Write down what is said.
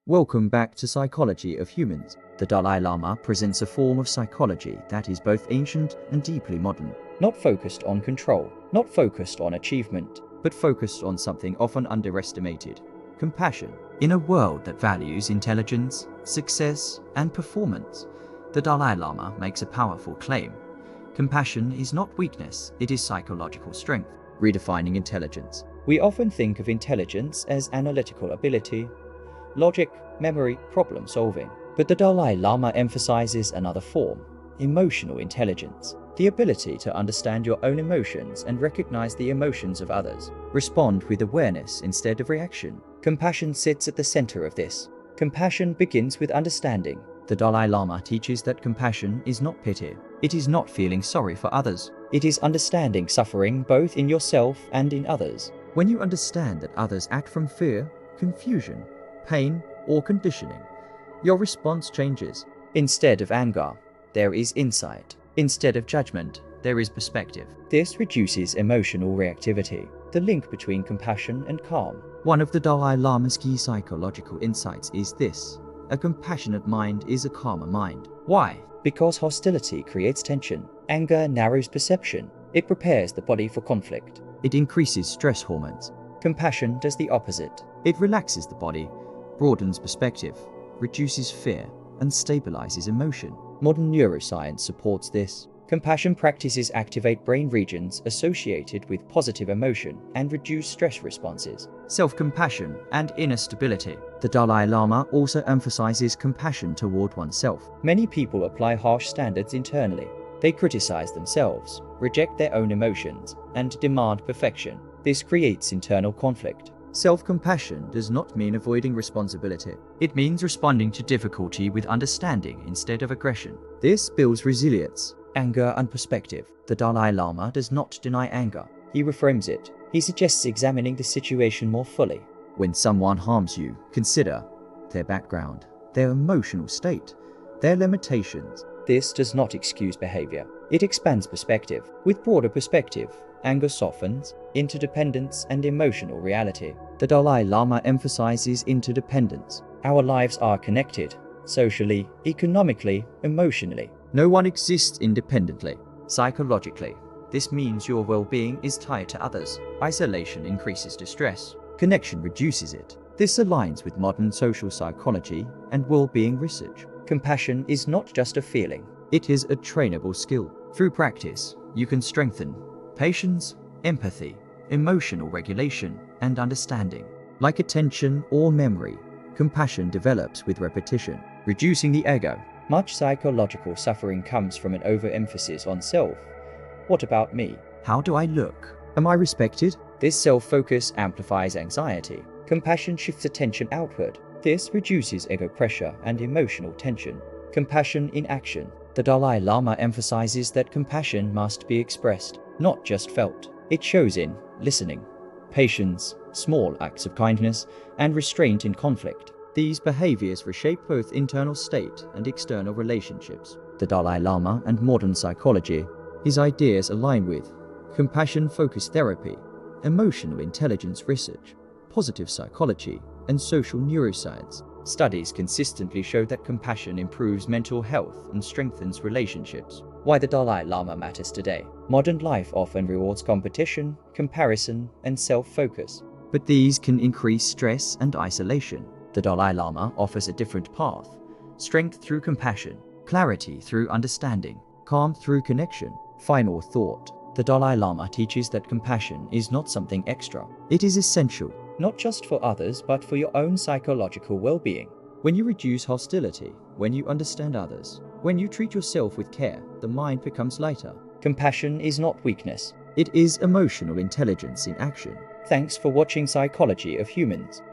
Welcome back to Psychology of Humans. The Dalai Lama presents a form of psychology that is both ancient and deeply modern, not focused on control, not focused on achievement, but focused on something often underestimated: compassion. In a world that values intelligence, success, and performance, the Dalai Lama makes a powerful claim. Compassion is not weakness, it is psychological strength. Redefining intelligence. We often think of intelligence as analytical ability, logic, memory, problem solving. But the Dalai Lama emphasizes another form: emotional intelligence. The ability to understand your own emotions and recognize the emotions of others. Respond with awareness instead of reaction. Compassion sits at the center of this. Compassion begins with understanding. The Dalai Lama teaches that compassion is not pity. It is not feeling sorry for others. It is understanding suffering both in yourself and in others. When you understand that others act from fear, confusion, pain, or conditioning, your response changes. Instead of anger, there is insight. Instead of judgment, there is perspective. This reduces emotional reactivity. The link between compassion and calm. One of the Dalai Lama's key psychological insights is this: a compassionate mind is a calmer mind. Why? Because hostility creates tension. Anger narrows perception. It prepares the body for conflict. It increases stress hormones. Compassion does the opposite. It relaxes the body, broadens perspective, reduces fear, and stabilizes emotion. Modern neuroscience supports this. Compassion practices activate brain regions associated with positive emotion and reduce stress responses. Self-compassion and inner stability. The Dalai Lama also emphasizes compassion toward oneself. Many people apply harsh standards internally. They criticize themselves, reject their own emotions, and demand perfection. This creates internal conflict. Self-compassion does not mean avoiding responsibility. It means responding to difficulty with understanding instead of aggression. This builds resilience, anger, and perspective. The Dalai Lama does not deny anger. He reframes it. He suggests examining the situation more fully. When someone harms you, consider their background, their emotional state, their limitations. This does not excuse behavior. It expands perspective. With broader perspective, anger softens, interdependence, and emotional reality. The Dalai Lama emphasizes interdependence. Our lives are connected, socially, economically, emotionally. No one exists independently. Psychologically, this means your well-being is tied to others. Isolation increases distress. Connection reduces it. This aligns with modern social psychology and well-being research. Compassion is not just a feeling. It is a trainable skill. Through practice, you can strengthen patience, empathy, emotional regulation, and understanding. Like attention or memory, compassion develops with repetition, reducing the ego. Much psychological suffering comes from an overemphasis on self. What about me? How do I look? Am I respected? This self-focus amplifies anxiety. Compassion shifts attention outward. This reduces ego pressure and emotional tension. Compassion in action. The Dalai Lama emphasizes that compassion must be expressed, not just felt. It shows in listening, patience, small acts of kindness, and restraint in conflict. These behaviors reshape both internal state and external relationships. The Dalai Lama and modern psychology. His ideas align with compassion-focused therapy, emotional intelligence research, positive psychology, and social neuroscience. Studies consistently show that compassion improves mental health and strengthens relationships. Why the Dalai Lama matters today. Modern life often rewards competition, comparison, and self-focus. But these can increase stress and isolation. The Dalai Lama offers a different path: strength through compassion, clarity through understanding, calm through connection. Final thought. The Dalai Lama teaches that compassion is not something extra. It is essential, not just for others, but for your own psychological well-being. When you reduce hostility, when you understand others, when you treat yourself with care, the mind becomes lighter. Compassion is not weakness. It is emotional intelligence in action. Thanks for watching Psychology of Humans.